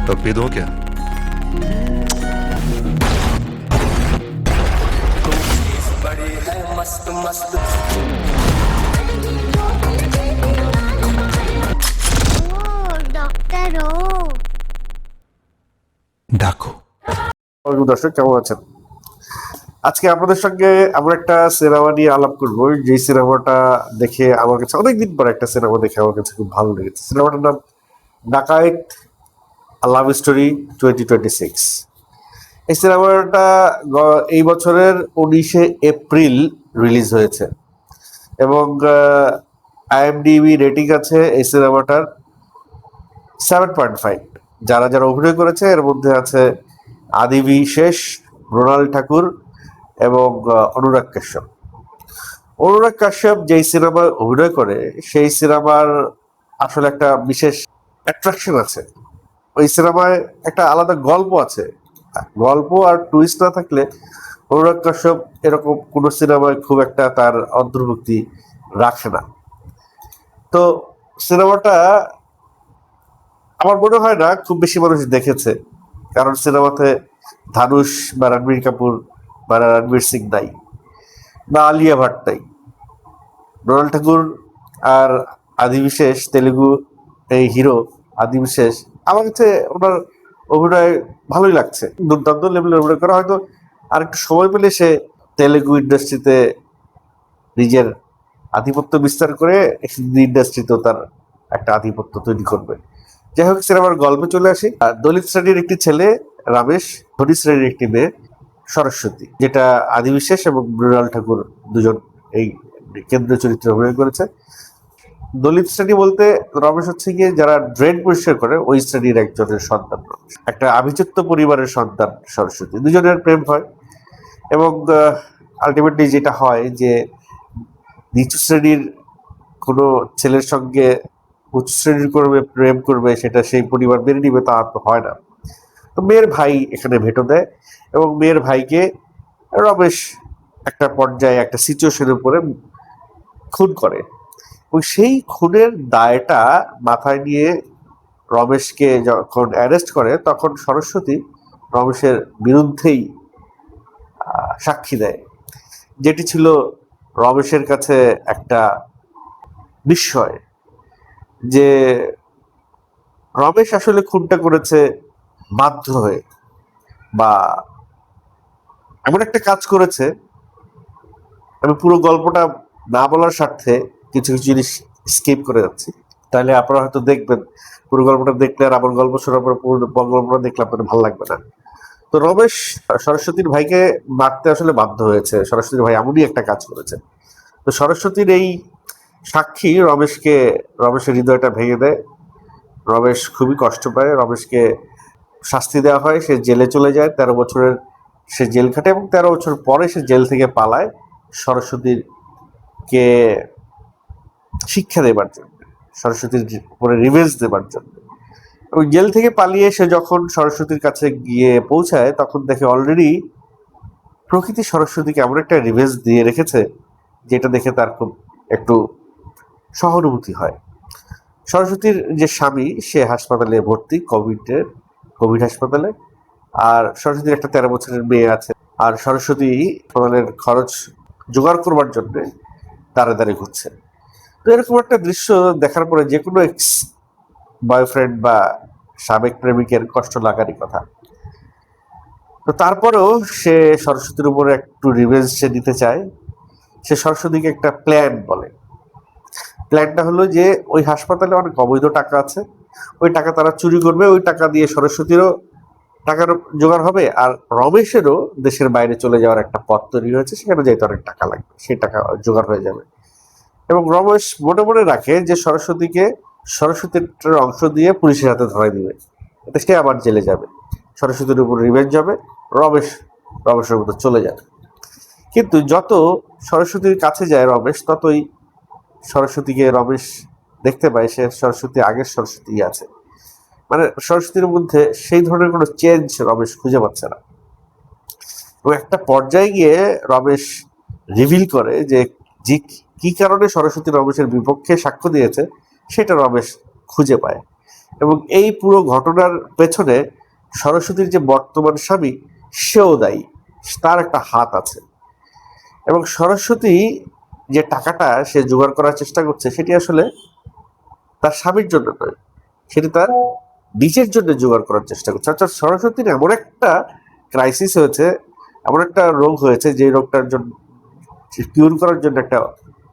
तो पी दो क्या? ডক্টর ও डाको দর্শক কেমন আছেন? আজকে আপনাদের সঙ্গে আমরা একটা সিনেমা নিয়ে আলাপ করবো, যে সিনেমাটা দেখে আমার কাছে অনেকদিন পর একটা সিনেমা দেখে আমার কাছে খুব ভালো লেগেছে। সিনেমাটার নাম ডাকাইত লাভ স্টোরি 2026। এই সিনেমাটা এই বছরের 19শে এপ্রিল রিলিজ হয়েছে এবং আইএমডিবি রেটিং আছে এই সিনেমাটার 7.5। যারা যারা অভিনয় করেছে এর মধ্যে আছে আদিবি শেষ, মৃণাল ঠাকুর এবং অনুরাগ কাশ্যপ। অনুরাগ কাশ্যপ যেই সিনেমায় অভিনয় করে সেই সিনেমার আসলে একটা বিশেষ অ্যাট্রাকশন আছে। ওই সিনেমায় একটা আলাদা গল্প আছে। গল্প আর টুইস্ট না থাকলে অনুরাগ কাশ্যপ এরকম কোনো সিনেমায় খুব একটা তার অন্তর্ভুক্তি রাখে না। তো সিনেমাটা আমার মনে হয় না খুব বেশি মানুষ দেখেছে, কারণ সিনেমাতে ধানুষ বা রণবীর কাপুর বা রণবীর সিং নাই, বা আলিয়া ভাট নাই। মৃণাল ঠাকুর আর আদি বিশেষ, তেলেগু এই হিরো আদি বিশেষ, আমার কাছে ওনার অভিনয় ভালোই লাগছে, দুর্দান্ত লেভেলের অভিনয় করা। হয়তো আর একটু সময় পেলে সে তেলেগু ইন্ডাস্ট্রিতে নিজের আধিপত্য বিস্তার করে হিন্দি ইন্ডাস্ট্রিতেও তার একটা আধিপত্য তৈরি করবে। যাই হোক, সিনেমার গল্পে চলে আসি। আর দলিত শ্রেণীর একটি ছেলে রমেশ, ধনী শ্রেণীর একটি মেয়ে সরস্বতী, যেটা আদি বিশ্বাস এবং মৃণাল ঠাকুর দুজন এই কেন্দ্রীয় চরিত্রে অভিনয় করেছে। দলিত শ্রেণী বলতে রমেশ হচ্ছে গিয়ে যারা ড্রেন পরিষ্কার করে ওই শ্রেণীর একজনের সন্তান, একটা আভিজাত্য পরিবারের সন্তান সরস্বতী। দুজনের প্রেম হয় এবং আলটিমেটলি যেটা হয় যে নিচু শ্রেণীর কোনো ছেলের সঙ্গে উচ্চ শ্রেণীর করবে, প্রেম করবে, সেটা সেই পরিবার মেনে নিবে তা তো হয় না। তো মেয়ের ভাই এখানে ভেটো দেয় এবং মেয়ের ভাইকে রমেশ একটা পর্যায়ে একটা সিচুয়েশনের উপরে খুন করে। এবং সেই খুনের দায়টা মাথায় নিয়ে রমেশকে যখন অ্যারেস্ট করে তখন সরস্বতী রমেশের বিরুদ্ধেই সাক্ষী দেয়, যেটি ছিল রমেশের কাছে একটা বিস্ময় যে রমেশ আসলে খুনটা করেছে বাধ্য হয়ে, বা এমন একটা কাজ করেছে। আমি পুরো গল্পটা না বলার স্বার্থে কিছু কিছু জিনিস স্কিপ করে যাচ্ছি, তাহলে আপনারা হয়তো দেখবেন। পুরো গল্পটা দেখলে আর আমার গল্প শোনার পর পুরো গল্পটা দেখলে আপনাদের ভালো লাগবে না। তো রমেশ সরস্বতীর ভাইকে মারতে আসলে বাধ্য হয়েছে, সরস্বতীর ভাই এমনই একটা কাজ করেছে। তো সরস্বতীর এই সাক্ষী রমেশের হৃদয়টা ভেঙে দেয়। রমেশ খুবই কষ্ট পায়, রমেশকে শাস্তি দেওয়া হয়, সে জেলে চলে যায়, 13 বছরের সে জেল খাটে এবং 13 বছর পরে সে জেল থেকে পালায় সরস্বতীকে শিক্ষা দেবার জন্য, সরস্বতীর উপরে রিভেঞ্জ দেবার জন্য। এবং জেল থেকে পালিয়ে সে যখন সরস্বতীর কাছে গিয়ে পৌঁছায় তখন দেখে অলরেডি প্রকৃতি সরস্বতীকে এমন একটা রিভেঞ্জ দিয়ে রেখেছে যেটা দেখে তার খুব একটু সহানুভূতি হয়। সরস্বতীর যে স্বামী সে হাসপাতালে ভর্তি, কোভিড হাসপাতালে, আর সরস্বতীর একটা 13 বছরের মেয়ে আছে। আর সরস্বতী হাসপাতালের খরচ জোগাড় করবার জন্য দাঁড়ে দাঁড়িয়ে ঘুরছে। তো এরকম একটা দৃশ্য দেখার পরে যে কোনো এক্স বয়ফ্রেন্ড বা সাবেক প্রেমিকের কষ্ট লাগারই কথা। তো তারপরেও সে সরস্বতীর উপরে একটু রিভেঞ্জ সে নিতে চায়। সে সরস্বতীকে একটা প্ল্যান বলে। প্ল্যানটা হলো যে ওই হাসপাতালে অনেক অবৈধ টাকা আছে, ওই টাকা তারা চুরি করবে, ওই টাকা দিয়ে সরস্বতীরও টাকার জোগাড় হবে, আর রমেশেরও দেশের বাইরে চলে যাওয়ার একটা পথ তৈরি হয়েছে, সেখানে যাইতে অনেক টাকা লাগবে, সেই টাকা জোগাড় হয়ে যাবে। এবং রমেশ মনে মনে রাখে যে সরস্বতীর অংশ দিয়ে পুলিশের হাতে ধরাই দিবে, এতে সে আবার জেলে যাবে, সরস্বতীর উপর রিভেঞ্জ হবে, রমেশের মতো চলে যাবে। কিন্তু যত সরস্বতীর কাছে যায় রমেশ, ততই সরস্বতীকে রমেশ দেখতে পায় সে সরস্বতী আগের সরস্বতী আছে, মানে সরস্বতীর মধ্যে সেই ধরনের কোনো চেঞ্জ রমেশ খুঁজে পাচ্ছে না। এবং একটা পর্যায়ে গিয়ে রমেশ রিভিল করে যে কি কারণে সরস্বতী রমেশের বিপক্ষে সাক্ষ্য দিয়েছে সেটা রমেশ খুঁজে পায়। এবং এই পুরো ঘটনার পেছনে সরস্বতীর যে বর্তমান স্বামী সেও দায়ী, তার একটা হাত আছে। এবং সরস্বতী যে টাকাটা সে জোগাড় করার চেষ্টা করছে সেটি আসলে তার স্বামীর জন্য নয়, সেটি তার নিজের জন্য জোগাড় করার চেষ্টা করছে। অর্থাৎ সরস্বতীর এমন একটা ক্রাইসিস হয়েছে, এমন একটা রোগ হয়েছে যে রোগটার জন্য কিউর করার জন্য একটা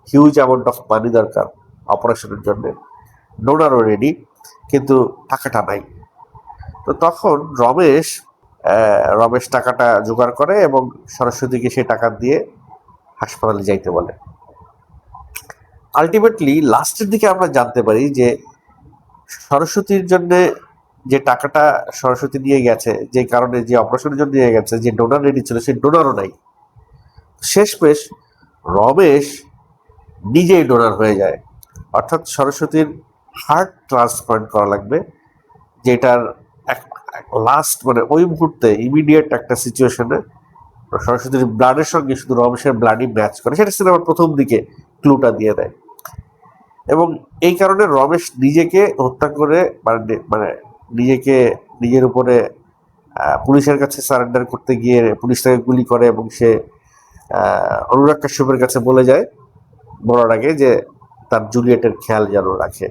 হিউজ অ্যামাউন্ট অফ মানি দরকার অপারেশনের জন্য, ডোনারও রেডি, কিন্তু টাকাটা নাই। তো তখন রমেশ টাকাটা জোগাড় করে এবং সরস্বতীকে সেই টাকা দিয়ে হাসপাতালে যাইতে বলে। আলটিমেটলি লাস্টের দিকে আমরা জানতে পারি যে সরস্বতীর জন্য যে টাকাটা সরস্বতী নিয়ে গেছে, যে কারণে যে অপারেশনের জন্য নিয়ে গেছে, যে ডোনার রেডি ছিল সেই ডোনারও নাই। শেষমেশ রমেশ নিজেই ডোনার হয়ে যায়। অর্থাৎ সরস্বতীর হার্ট ট্রান্সপ্লান্ট করা লাগবে, যেটার লাস্ট মানে ওই মুহূর্তে ইমিডিয়েট একটা সিচুয়েশনে সরস্বতীর ব্লাডের সঙ্গে শুধু রমেশের ব্লাডই ম্যাচ করে, সেটা সিনেমার প্রথম দিকে ক্লুটা দিয়ে দেয়। এবং এই কারণে রমেশ নিজেকে হত্যা করে মানে নিজেকে নিজের উপরে পুলিশের কাছে সারেন্ডার করতে গিয়ে পুলিশ তাকে গুলি করে এবং সে অনুরাগ কাশ্যপের কাছে বলে যায় মরার আগে যে তার জুলিয়েটের খেয়াল যেন রাখে।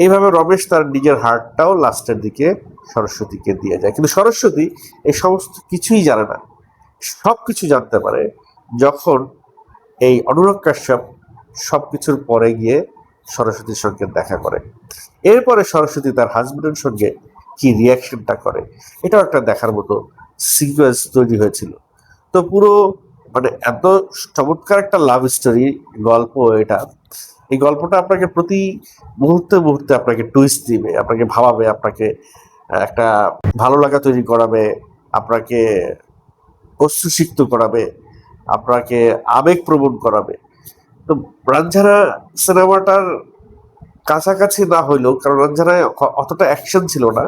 এইভাবে রমেশ তার নিজের হার্টটাও লাস্টের দিকে সরস্বতীকে দিয়ে যায়। কিন্তু সরস্বতী এই সমস্ত কিছুই জানে না, সব কিছু জানতে পারে যখন এই অনুরাগ কাশ্যপ সব কিছুর পরে গিয়ে সরস্বতীর সঙ্গে দেখা করে। এরপরে সরস্বতী তার হাজবেন্ডের সঙ্গে কি রিয়াকশনটা করে, এটাও একটা দেখার মতো সিকোয়েন্স তৈরি হয়েছিল। তো পুরো মানে এত চমৎকার একটা লাভ স্টোরি গল্প এটা। এই গল্পটা আপনাকে প্রতি মুহূর্তে মুহূর্তে আপনাকে টুইস্ট দিবে, আপনাকে ভাবাবে, আপনাকে একটা ভালো লাগা তৈরি করাবে, আপনাকে অশ্রুসিক্ত করাবে, আপনাকে আবেগপ্রবণ করাবে। তো রাঞ্ঝারা সিনেমাটার কাছাকাছি না হইলেও, কারণ রাঞ্ঝারায় অতটা অ্যাকশন ছিল না,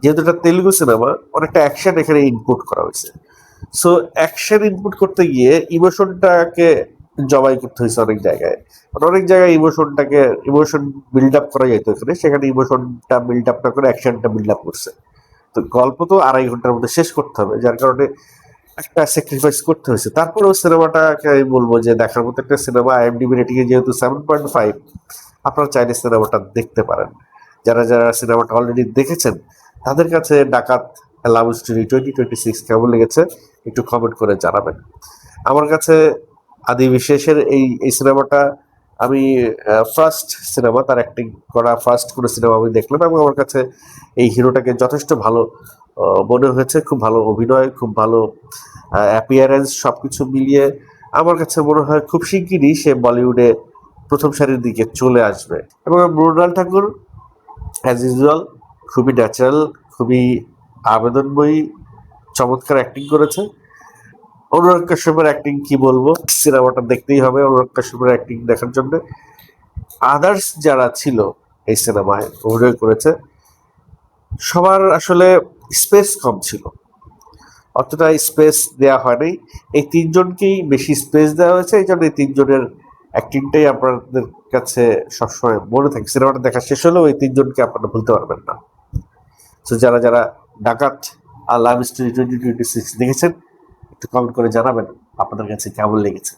যেহেতু এটা তেলুগু সিনেমা, অনেকটা অ্যাকশন এখানে ইনপুট করা হয়েছে। সো অ্যাকশন ইনপুট করতে গিয়ে ইমোশনটাকে জবাই করতে হয়েছে অনেক জায়গায়। অনেক জায়গায় ইমোশন বিল্ড আপ করা যেত এখানে, সেখানে ইমোশনটা বিল্ড আপ না করে অ্যাকশনটা বিল্ড আপ করছে। তো গল্প তো 2.5 ঘন্টার মধ্যে শেষ করতে হবে, যার কারণে একটা স্যাক্রিফাইস করতে হয়েছে। তারপরেও সিনেমাটাকে আমি বলবো যে দেখার মতো একটা সিনেমা। IMDb রেটিং এ যেহেতু 7.5, আপনারা চাইলে সিনেমাটা দেখতে পারেন। যারা যারা সিনেমাটা অলরেডি দেখেছেন তাদের কাছে ডাকাত লাভ স্টোরি 2026 কেমন লেগেছে একটু কমেন্ট করে জানাবেন। আমার কাছে আদি বিশেষের এই সিনেমাটা আমি ফার্স্ট সিনেমা, তার অ্যাক্টিং করা ফার্স্ট কোনো সিনেমা আমি দেখলাম, এবং আমার কাছে এই হিরোটাকে যথেষ্ট ভালো মনে হয়েছে। খুব ভালো অভিনয়, খুব ভালো অ্যাপিয়ারেন্স, সব কিছু মিলিয়ে আমার কাছে মনে হয় খুব শিগগিরই সে বলিউডে প্রথম সারির দিকে চলে আসবে। এবং মৃণাল ঠাকুর অ্যাজ ইউজুয়াল খুবই ন্যাচারাল, খুবই আবেদনময়ী, চমৎকার অ্যাক্টিং করেছে। অনুরাগ কাশ্যপের অ্যাক্টিং কি বলবো, সিনেমাটা দেখতেই হবে অনুরাগ কাশ্যপের অ্যাক্টিং দেখার জন্য। আদার্স যারা ছিল এই সিনেমায় অভিনয় করেছে সবার আসলে স্পেস কম ছিল, অতটা স্পেস দেওয়া হয়নি। এই 3জনকেই বেশি স্পেস দেওয়া হয়েছে, এই জন্য এই 3জনের অ্যাক্টিংটাই আপনাদের কাছে সবসময় মনে থাকে। সিনেমাটা দেখা শেষ হলেও এই 3জনকে আপনারা ভুলতে পারবেন না। তো যারা যারা ডাকাত আর লাভ স্টোরি 2026 দেখেছেন একটু কমেন্ট করে জানাবেন আপনাদের কাছে কেমন লেগেছে।